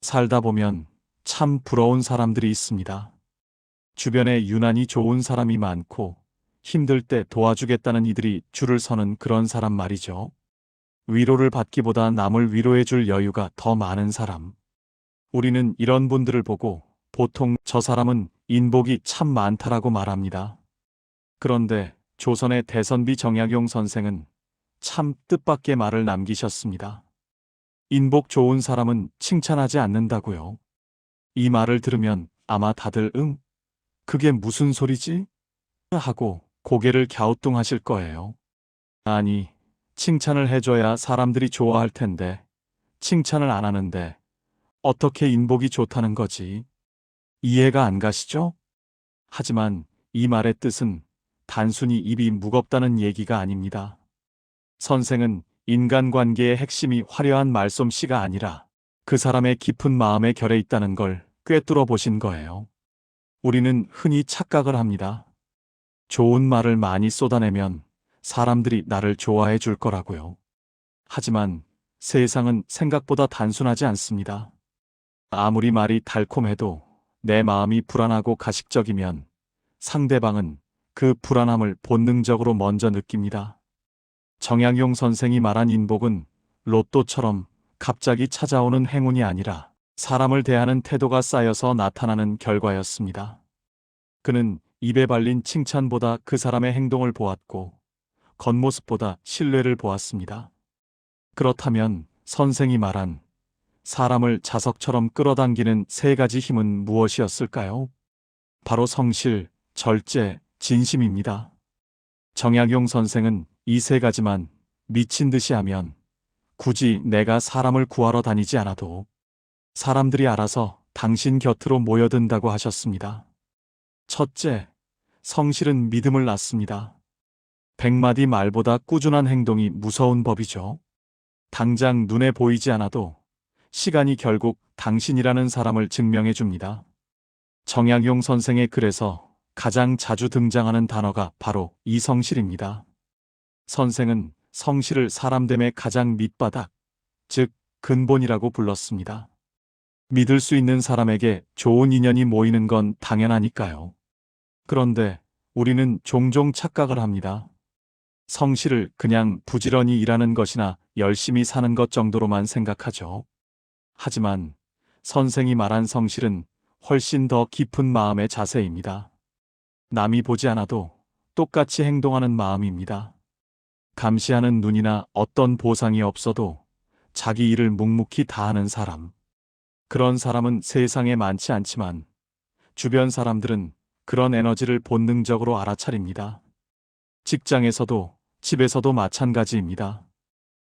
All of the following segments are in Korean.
살다 보면 참 부러운 사람들이 있습니다. 주변에 유난히 좋은 사람이 많고 힘들 때 도와주겠다는 이들이 줄을 서는 그런 사람 말이죠. 위로를 받기보다 남을 위로해줄 여유가 더 많은 사람. 우리는 이런 분들을 보고 보통 저 사람은 인복이 참 많다라고 말합니다. 그런데 조선의 대선비 정약용 선생은 참 뜻밖의 말을 남기셨습니다. 인복 좋은 사람은 칭찬하지 않는다고요. 이 말을 들으면 아마 다들 그게 무슨 소리지? 하고 고개를 갸우뚱하실 거예요. 아니, 칭찬을 해줘야 사람들이 좋아할 텐데 칭찬을 안 하는데 어떻게 인복이 좋다는 거지? 이해가 안 가시죠? 하지만 이 말의 뜻은 단순히 입이 무겁다는 얘기가 아닙니다. 선생은 인간관계의 핵심이 화려한 말솜씨가 아니라 그 사람의 깊은 마음에 결에 있다는 걸 꿰뚫어 보신 거예요. 우리는 흔히 착각을 합니다. 좋은 말을 많이 쏟아내면 사람들이 나를 좋아해 줄 거라고요. 하지만 세상은 생각보다 단순하지 않습니다. 아무리 말이 달콤해도 내 마음이 불안하고 가식적이면 상대방은 그 불안함을 본능적으로 먼저 느낍니다. 정약용 선생이 말한 인복은 로또처럼 갑자기 찾아오는 행운이 아니라 사람을 대하는 태도가 쌓여서 나타나는 결과였습니다. 그는 입에 발린 칭찬보다 그 사람의 행동을 보았고 겉모습보다 신뢰를 보았습니다. 그렇다면 선생이 말한 사람을 자석처럼 끌어당기는 세 가지 힘은 무엇이었을까요? 바로 성실, 절제, 진심입니다. 정약용 선생은 이 세 가지만 미친 듯이 하면 굳이 내가 사람을 구하러 다니지 않아도 사람들이 알아서 당신 곁으로 모여든다고 하셨습니다. 첫째, 성실은 믿음을 낳습니다. 100마디 말보다 꾸준한 행동이 무서운 법이죠. 당장 눈에 보이지 않아도 시간이 결국 당신이라는 사람을 증명해 줍니다. 정약용 선생의 글에서 가장 자주 등장하는 단어가 바로 이 성실입니다. 선생은 성실을 사람됨의 가장 밑바닥, 즉 근본이라고 불렀습니다. 믿을 수 있는 사람에게 좋은 인연이 모이는 건 당연하니까요. 그런데 우리는 종종 착각을 합니다. 성실을 그냥 부지런히 일하는 것이나 열심히 사는 것 정도로만 생각하죠. 하지만 선생이 말한 성실은 훨씬 더 깊은 마음의 자세입니다. 남이 보지 않아도 똑같이 행동하는 마음입니다. 감시하는 눈이나 어떤 보상이 없어도 자기 일을 묵묵히 다하는 사람. 그런 사람은 세상에 많지 않지만 주변 사람들은 그런 에너지를 본능적으로 알아차립니다. 직장에서도 집에서도 마찬가지입니다.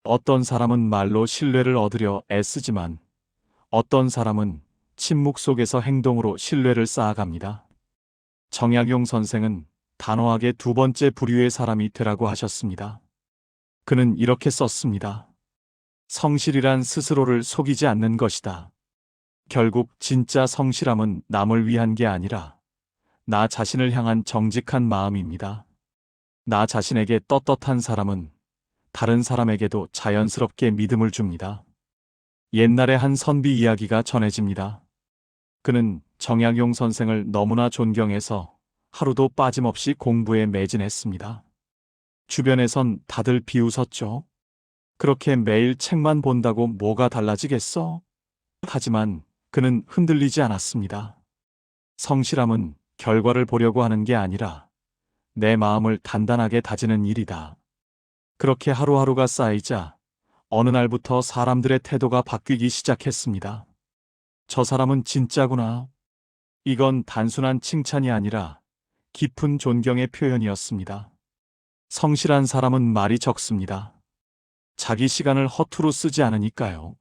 어떤 사람은 말로 신뢰를 얻으려 애쓰지만 어떤 사람은 침묵 속에서 행동으로 신뢰를 쌓아갑니다. 정약용 선생은 단호하게 두 번째 부류의 사람이 되라고 하셨습니다. 그는 이렇게 썼습니다. 성실이란 스스로를 속이지 않는 것이다. 결국 진짜 성실함은 남을 위한 게 아니라 나 자신을 향한 정직한 마음입니다. 나 자신에게 떳떳한 사람은 다른 사람에게도 자연스럽게 믿음을 줍니다. 옛날에 한 선비 이야기가 전해집니다. 그는 정약용 선생을 너무나 존경해서 하루도 빠짐없이 공부에 매진했습니다. 주변에선 다들 비웃었죠. 그렇게 매일 책만 본다고 뭐가 달라지겠어? 하지만 그는 흔들리지 않았습니다. 성실함은 결과를 보려고 하는 게 아니라 내 마음을 단단하게 다지는 일이다. 그렇게 하루하루가 쌓이자 어느 날부터 사람들의 태도가 바뀌기 시작했습니다. 저 사람은 진짜구나. 이건 단순한 칭찬이 아니라 깊은 존경의 표현이었습니다. 성실한 사람은 말이 적습니다. 자기 시간을 허투루 쓰지 않으니까요.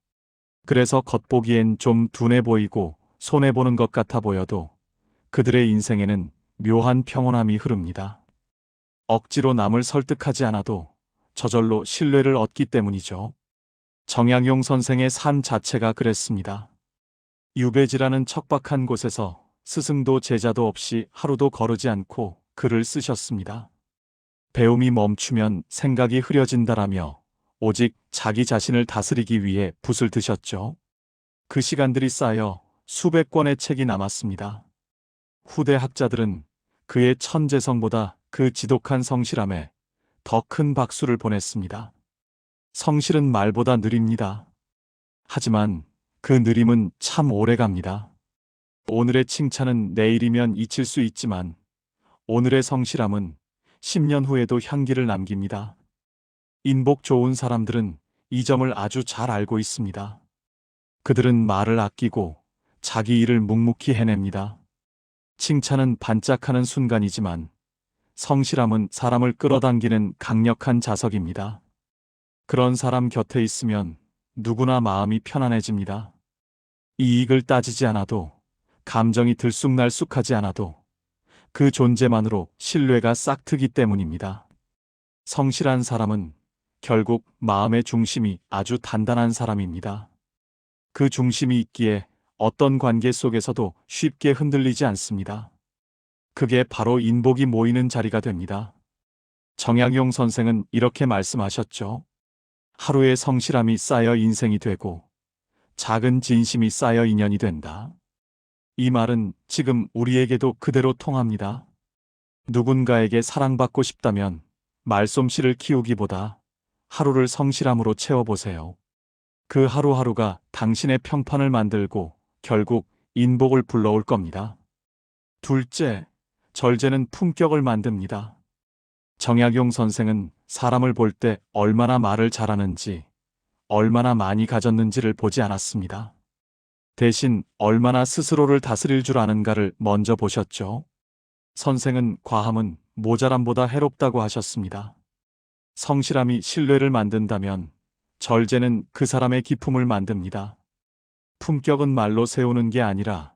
그래서 겉보기엔 좀 둔해 보이고 손해보는 것 같아 보여도 그들의 인생에는 묘한 평온함이 흐릅니다. 억지로 남을 설득하지 않아도 저절로 신뢰를 얻기 때문이죠. 정약용 선생의 삶 자체가 그랬습니다. 유배지라는 척박한 곳에서 스승도 제자도 없이 하루도 거르지 않고 글을 쓰셨습니다. 배움이 멈추면 생각이 흐려진다라며 오직 자기 자신을 다스리기 위해 붓을 드셨죠. 그 시간들이 쌓여 수백 권의 책이 남았습니다. 후대 학자들은 그의 천재성보다 그 지독한 성실함에 더 큰 박수를 보냈습니다. 성실은 말보다 느립니다. 하지만 그 느림은 참 오래갑니다. 오늘의 칭찬은 내일이면 잊힐 수 있지만 오늘의 성실함은 10년 후에도 향기를 남깁니다. 인복 좋은 사람들은 이 점을 아주 잘 알고 있습니다. 그들은 말을 아끼고 자기 일을 묵묵히 해냅니다. 칭찬은 반짝하는 순간이지만 성실함은 사람을 끌어당기는 강력한 자석입니다. 그런 사람 곁에 있으면 누구나 마음이 편안해집니다. 이익을 따지지 않아도, 감정이 들쑥날쑥하지 않아도 그 존재만으로 신뢰가 싹트기 때문입니다. 성실한 사람은 결국 마음의 중심이 아주 단단한 사람입니다. 그 중심이 있기에 어떤 관계 속에서도 쉽게 흔들리지 않습니다. 그게 바로 인복이 모이는 자리가 됩니다. 정약용 선생은 이렇게 말씀하셨죠. 하루의 성실함이 쌓여 인생이 되고 작은 진심이 쌓여 인연이 된다. 이 말은 지금 우리에게도 그대로 통합니다. 누군가에게 사랑받고 싶다면 말솜씨를 키우기보다 하루를 성실함으로 채워보세요. 그 하루하루가 당신의 평판을 만들고 결국 인복을 불러올 겁니다. 둘째, 절제는 품격을 만듭니다. 정약용 선생은 사람을 볼 때 얼마나 말을 잘하는지, 얼마나 많이 가졌는지를 보지 않았습니다. 대신 얼마나 스스로를 다스릴 줄 아는가를 먼저 보셨죠. 선생은 과함은 모자람보다 해롭다고 하셨습니다. 성실함이 신뢰를 만든다면 절제는 그 사람의 기품을 만듭니다. 품격은 말로 세우는 게 아니라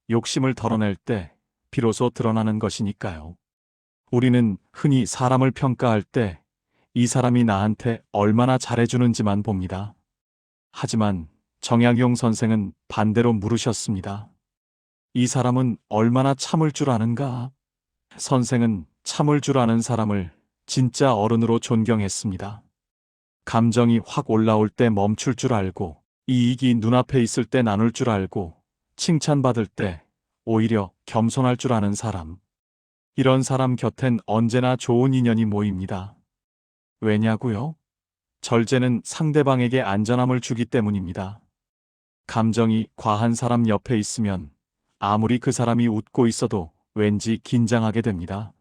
욕심을 덜어낼 때 비로소 드러나는 것이니까요. 우리는 흔히 사람을 평가할 때 이 사람이 나한테 얼마나 잘해주는지만 봅니다. 하지만 정약용 선생은 반대로 물으셨습니다. 이 사람은 얼마나 참을 줄 아는가? 선생은 참을 줄 아는 사람을 진짜 어른으로 존경했습니다. 감정이 확 올라올 때 멈출 줄 알고, 이익이 눈앞에 있을 때 나눌 줄 알고, 칭찬받을 때 오히려 겸손할 줄 아는 사람. 이런 사람 곁엔 언제나 좋은 인연이 모입니다. 왜냐고요? 절제는 상대방에게 안전함을 주기 때문입니다. 감정이 과한 사람 옆에 있으면 아무리 그 사람이 웃고 있어도 왠지 긴장하게 됩니다.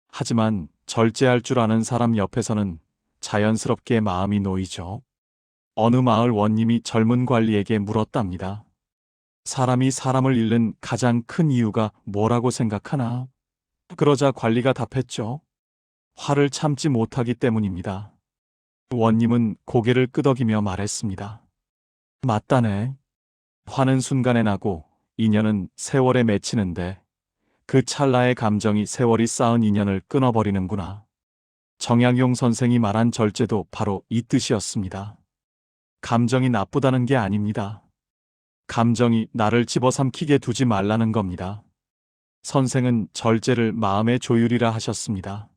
하지만 절제할 줄 아는 사람 옆에서는 자연스럽게 마음이 놓이죠. 어느 마을 원님이 젊은 관리에게 물었답니다. 사람이 사람을 잃는 가장 큰 이유가 뭐라고 생각하나? 그러자 관리가 답했죠. 화를 참지 못하기 때문입니다. 원님은 고개를 끄덕이며 말했습니다. 맞다네. 화는 순간에 나고 인연은 세월에 맺히는데 그 찰나의 감정이 세월이 쌓은 인연을 끊어버리는구나. 정약용 선생이 말한 절제도 바로 이 뜻이었습니다. 감정이 나쁘다는 게 아닙니다. 감정이 나를 집어삼키게 두지 말라는 겁니다. 선생은 절제를 마음의 조율이라 하셨습니다.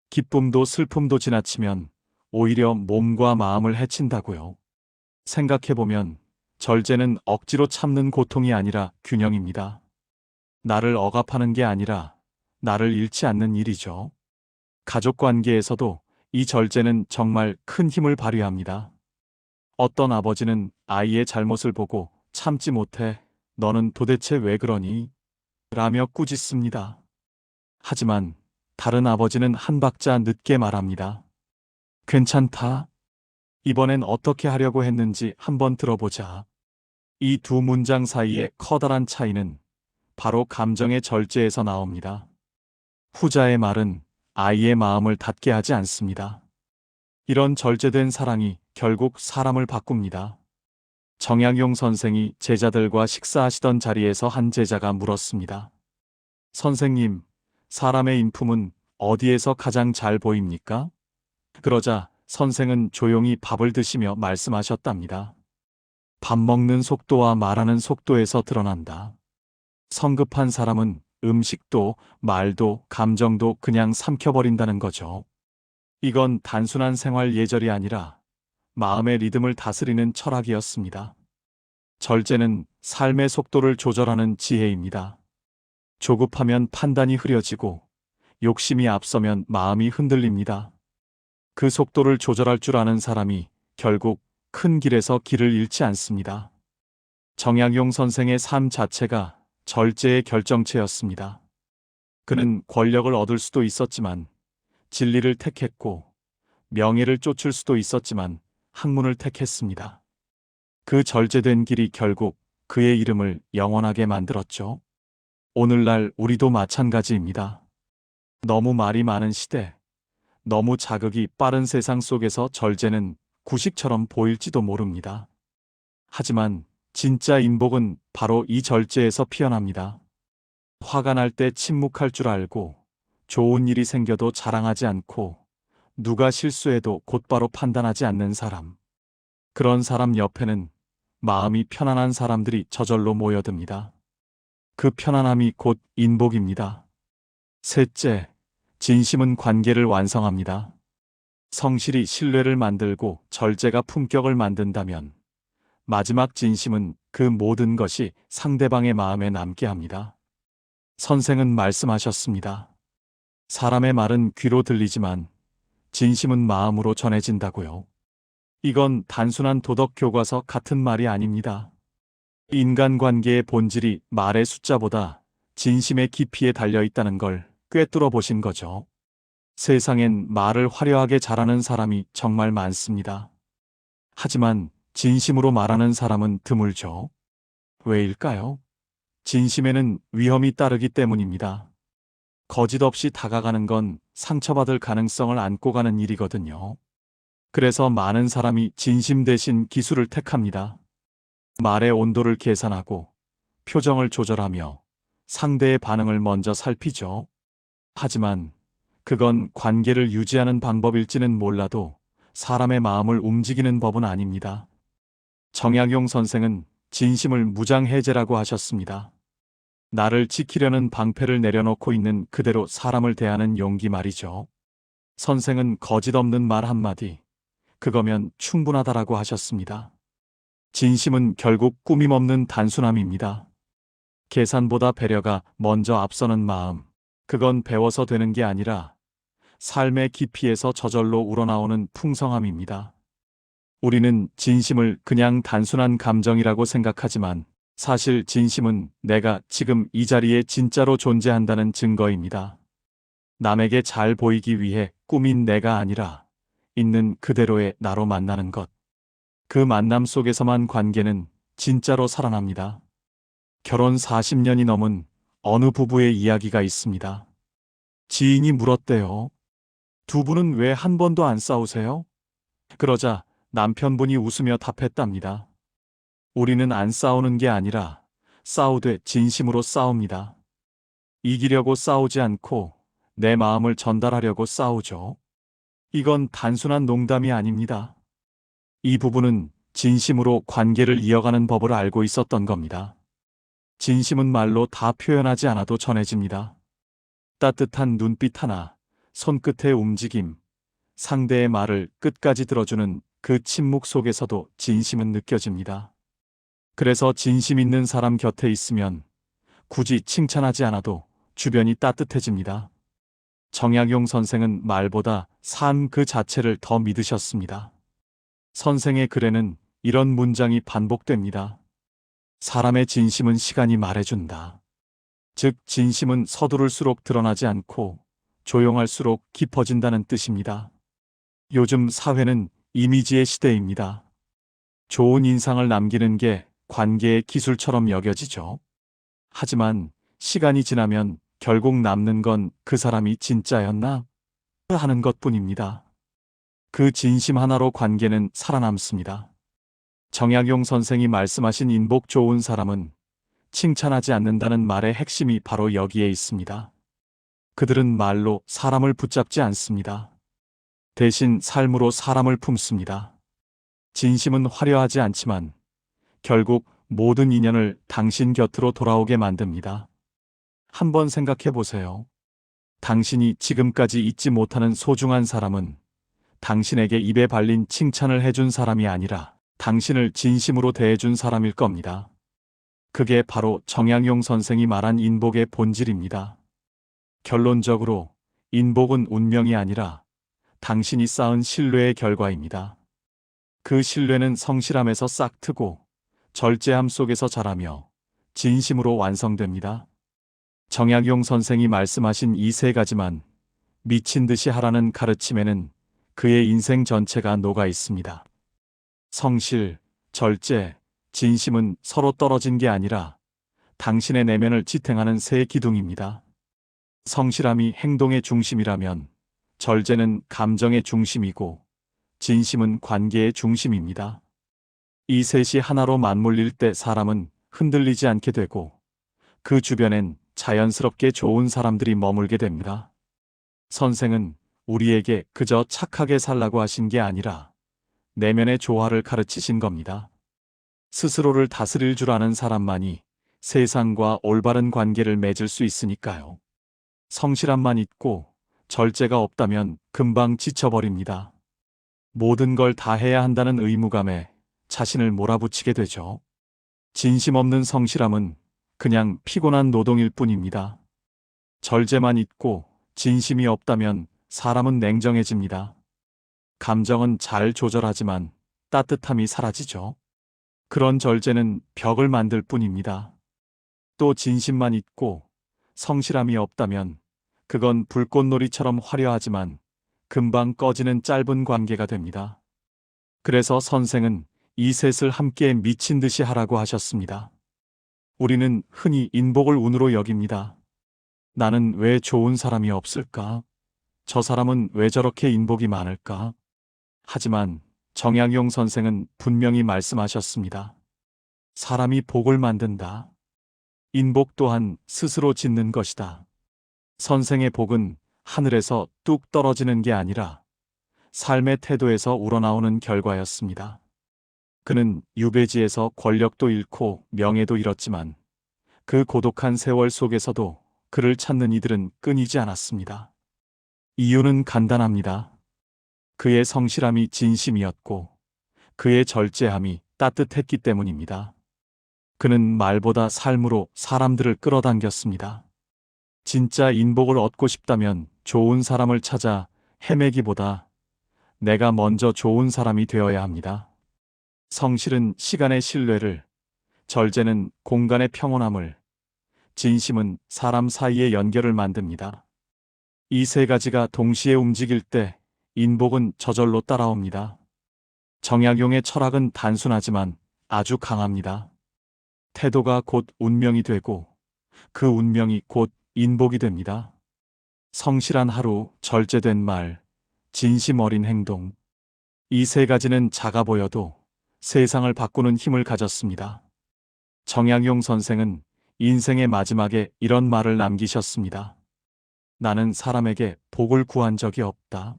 기쁨도 슬픔도 지나치면 오히려 몸과 마음을 해친다고요. 생각해보면 절제는 억지로 참는 고통이 아니라 균형입니다. 나를 억압하는 게 아니라 나를 잃지 않는 일이죠. 가족 관계에서도 이 절제는 정말 큰 힘을 발휘합니다. 어떤 아버지는 아이의 잘못을 보고 참지 못해 너는 도대체 왜 그러니? 라며 꾸짖습니다. 하지만 다른 아버지는 한 박자 늦게 말합니다. 괜찮다. 이번엔 어떻게 하려고 했는지 한번 들어보자. 이 두 문장 사이의 커다란 차이는 바로 감정의 절제에서 나옵니다. 후자의 말은 아이의 마음을 닫게 하지 않습니다. 이런 절제된 사랑이 결국 사람을 바꿉니다. 정약용 선생이 제자들과 식사하시던 자리에서 한 제자가 물었습니다. 선생님, 사람의 인품은 어디에서 가장 잘 보입니까? 그러자 선생은 조용히 밥을 드시며 말씀하셨답니다. 밥 먹는 속도와 말하는 속도에서 드러난다. 성급한 사람은 음식도 말도 감정도 그냥 삼켜버린다는 거죠. 이건 단순한 생활 예절이 아니라 마음의 리듬을 다스리는 철학이었습니다. 절제는 삶의 속도를 조절하는 지혜입니다. 조급하면 판단이 흐려지고 욕심이 앞서면 마음이 흔들립니다. 그 속도를 조절할 줄 아는 사람이 결국 큰 길에서 길을 잃지 않습니다. 정약용 선생의 삶 자체가 절제의 결정체였습니다. 그는 권력을 얻을 수도 있었지만 진리를 택했고 명예를 쫓을 수도 있었지만 학문을 택했습니다. 그 절제된 길이 결국 그의 이름을 영원하게 만들었죠. 오늘날 우리도 마찬가지입니다. 너무 말이 많은 시대, 너무 자극이 빠른 세상 속에서 절제는 구식처럼 보일지도 모릅니다. 하지만 진짜 인복은 바로 이 절제에서 피어납니다. 화가 날 때 침묵할 줄 알고, 좋은 일이 생겨도 자랑하지 않고, 누가 실수해도 곧바로 판단하지 않는 사람. 그런 사람 옆에는 마음이 편안한 사람들이 저절로 모여듭니다. 그 편안함이 곧 인복입니다. 셋째, 진심은 관계를 완성합니다. 성실이 신뢰를 만들고 절제가 품격을 만든다면 마지막 진심은 그 모든 것이 상대방의 마음에 남게 합니다. 선생은 말씀하셨습니다. 사람의 말은 귀로 들리지만 진심은 마음으로 전해진다고요. 이건 단순한 도덕 교과서 같은 말이 아닙니다. 인간관계의 본질이 말의 숫자보다 진심의 깊이에 달려 있다는 걸 꿰뚫어 보신 거죠. 세상엔 말을 화려하게 잘하는 사람이 정말 많습니다. 하지만 진심으로 말하는 사람은 드물죠. 왜일까요? 진심에는 위험이 따르기 때문입니다. 거짓 없이 다가가는 건 상처받을 가능성을 안고 가는 일이거든요. 그래서 많은 사람이 진심 대신 기술을 택합니다. 말의 온도를 계산하고 표정을 조절하며 상대의 반응을 먼저 살피죠. 하지만 그건 관계를 유지하는 방법일지는 몰라도 사람의 마음을 움직이는 법은 아닙니다. 정약용 선생은 진심을 무장해제라고 하셨습니다. 나를 지키려는 방패를 내려놓고 있는 그대로 사람을 대하는 용기 말이죠. 선생은 거짓 없는 말 한마디, 그거면 충분하다라고 하셨습니다. 진심은 결국 꾸밈 없는 단순함입니다. 계산보다 배려가 먼저 앞서는 마음, 그건 배워서 되는 게 아니라 삶의 깊이에서 저절로 우러나오는 풍성함입니다. 우리는 진심을 그냥 단순한 감정이라고 생각하지만 사실 진심은 내가 지금 이 자리에 진짜로 존재한다는 증거입니다. 남에게 잘 보이기 위해 꾸민 내가 아니라 있는 그대로의 나로 만나는 것. 그 만남 속에서만 관계는 진짜로 살아납니다. 결혼 40년이 넘은 어느 부부의 이야기가 있습니다. 지인이 물었대요. 두 분은 왜 한 번도 안 싸우세요? 그러자 남편분이 웃으며 답했답니다. 우리는 안 싸우는 게 아니라 싸우되 진심으로 싸웁니다. 이기려고 싸우지 않고 내 마음을 전달하려고 싸우죠. 이건 단순한 농담이 아닙니다. 이 부부는 진심으로 관계를 이어가는 법을 알고 있었던 겁니다. 진심은 말로 다 표현하지 않아도 전해집니다. 따뜻한 눈빛 하나, 손끝의 움직임, 상대의 말을 끝까지 들어주는 그 침묵 속에서도 진심은 느껴집니다. 그래서 진심 있는 사람 곁에 있으면 굳이 칭찬하지 않아도 주변이 따뜻해집니다. 정약용 선생은 말보다 삶 그 자체를 더 믿으셨습니다. 선생의 글에는 이런 문장이 반복됩니다. 사람의 진심은 시간이 말해준다. 즉, 진심은 서두를수록 드러나지 않고 조용할수록 깊어진다는 뜻입니다. 요즘 사회는 이미지의 시대입니다. 좋은 인상을 남기는 게 관계의 기술처럼 여겨지죠. 하지만 시간이 지나면 결국 남는 건 그 사람이 진짜였나? 하는 것뿐입니다. 그 진심 하나로 관계는 살아남습니다. 정약용 선생이 말씀하신 인복 좋은 사람은 칭찬하지 않는다는 말의 핵심이 바로 여기에 있습니다. 그들은 말로 사람을 붙잡지 않습니다. 대신 삶으로 사람을 품습니다. 진심은 화려하지 않지만 결국 모든 인연을 당신 곁으로 돌아오게 만듭니다. 한번 생각해 보세요. 당신이 지금까지 잊지 못하는 소중한 사람은 당신에게 입에 발린 칭찬을 해준 사람이 아니라 당신을 진심으로 대해준 사람일 겁니다. 그게 바로 정약용 선생이 말한 인복의 본질입니다. 결론적으로 인복은 운명이 아니라 당신이 쌓은 신뢰의 결과입니다. 그 신뢰는 성실함에서 싹트고 절제함 속에서 자라며 진심으로 완성됩니다. 정약용 선생이 말씀하신 이 세 가지만 미친 듯이 하라는 가르침에는 그의 인생 전체가 녹아 있습니다. 성실, 절제, 진심은 서로 떨어진 게 아니라 당신의 내면을 지탱하는 새 기둥입니다. 성실함이 행동의 중심이라면 절제는 감정의 중심이고 진심은 관계의 중심입니다. 이 셋이 하나로 맞물릴 때 사람은 흔들리지 않게 되고 그 주변엔 자연스럽게 좋은 사람들이 머물게 됩니다. 선생은 우리에게 그저 착하게 살라고 하신 게 아니라 내면의 조화를 가르치신 겁니다. 스스로를 다스릴 줄 아는 사람만이 세상과 올바른 관계를 맺을 수 있으니까요. 성실함만 있고 절제가 없다면 금방 지쳐버립니다. 모든 걸 다 해야 한다는 의무감에 자신을 몰아붙이게 되죠. 진심 없는 성실함은 그냥 피곤한 노동일 뿐입니다. 절제만 있고 진심이 없다면 사람은 냉정해집니다. 감정은 잘 조절하지만 따뜻함이 사라지죠. 그런 절제는 벽을 만들 뿐입니다. 또 진심만 있고 성실함이 없다면 그건 불꽃놀이처럼 화려하지만 금방 꺼지는 짧은 관계가 됩니다. 그래서 선생은 이 셋을 함께 미친 듯이 하라고 하셨습니다. 우리는 흔히 인복을 운으로 여깁니다. 나는 왜 좋은 사람이 없을까? 저 사람은 왜 저렇게 인복이 많을까? 하지만 정약용 선생은 분명히 말씀하셨습니다. 사람이 복을 만든다. 인복 또한 스스로 짓는 것이다. 선생의 복은 하늘에서 뚝 떨어지는 게 아니라 삶의 태도에서 우러나오는 결과였습니다. 그는 유배지에서 권력도 잃고 명예도 잃었지만 그 고독한 세월 속에서도 그를 찾는 이들은 끊이지 않았습니다. 이유는 간단합니다. 그의 성실함이 진심이었고 그의 절제함이 따뜻했기 때문입니다. 그는 말보다 삶으로 사람들을 끌어당겼습니다. 진짜 인복을 얻고 싶다면 좋은 사람을 찾아 헤매기보다 내가 먼저 좋은 사람이 되어야 합니다. 성실은 시간의 신뢰를, 절제는 공간의 평온함을, 진심은 사람 사이의 연결을 만듭니다. 이 세 가지가 동시에 움직일 때 인복은 저절로 따라옵니다. 정약용의 철학은 단순하지만 아주 강합니다. 태도가 곧 운명이 되고 그 운명이 곧 인복이 됩니다. 성실한 하루, 절제된 말, 진심 어린 행동. 이 세 가지는 작아 보여도 세상을 바꾸는 힘을 가졌습니다. 정약용 선생은 인생의 마지막에 이런 말을 남기셨습니다. 나는 사람에게 복을 구한 적이 없다.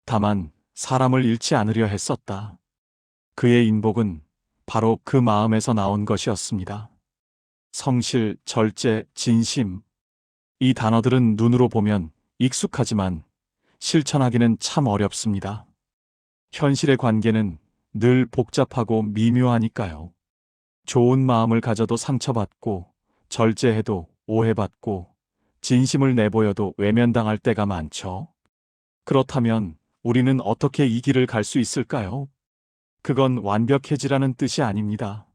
다만 사람을 잃지 않으려 했었다. 그의 인복은 바로 그 마음에서 나온 것이었습니다. 성실, 절제, 진심. 이 단어들은 눈으로 보면 익숙하지만 실천하기는 참 어렵습니다. 현실의 관계는 늘 복잡하고 미묘하니까요. 좋은 마음을 가져도 상처받고, 절제해도 오해받고, 진심을 내보여도 외면당할 때가 많죠. 그렇다면 우리는 어떻게 이 길을 갈 수 있을까요? 그건 완벽해지라는 뜻이 아닙니다.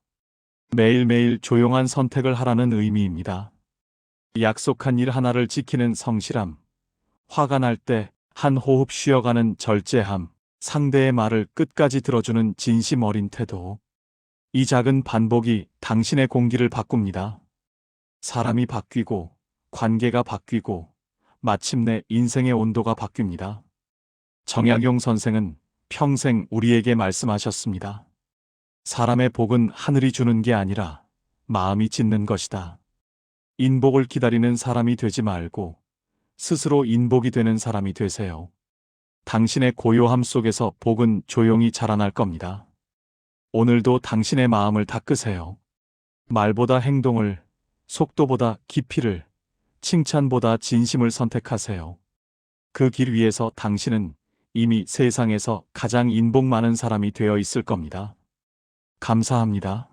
매일매일 조용한 선택을 하라는 의미입니다. 약속한 일 하나를 지키는 성실함, 화가 날 때 한 호흡 쉬어가는 절제함, 상대의 말을 끝까지 들어주는 진심 어린 태도. 이 작은 반복이 당신의 공기를 바꿉니다. 사람이 바뀌고, 관계가 바뀌고, 마침내 인생의 온도가 바뀝니다. 정약용 선생은 평생 우리에게 말씀하셨습니다. 사람의 복은 하늘이 주는 게 아니라 마음이 짓는 것이다. 인복을 기다리는 사람이 되지 말고 스스로 인복이 되는 사람이 되세요. 당신의 고요함 속에서 복은 조용히 자라날 겁니다. 오늘도 당신의 마음을 닦으세요. 말보다 행동을, 속도보다 깊이를, 칭찬보다 진심을 선택하세요. 그 길 위에서 당신은 이미 세상에서 가장 인복 많은 사람이 되어 있을 겁니다. 감사합니다.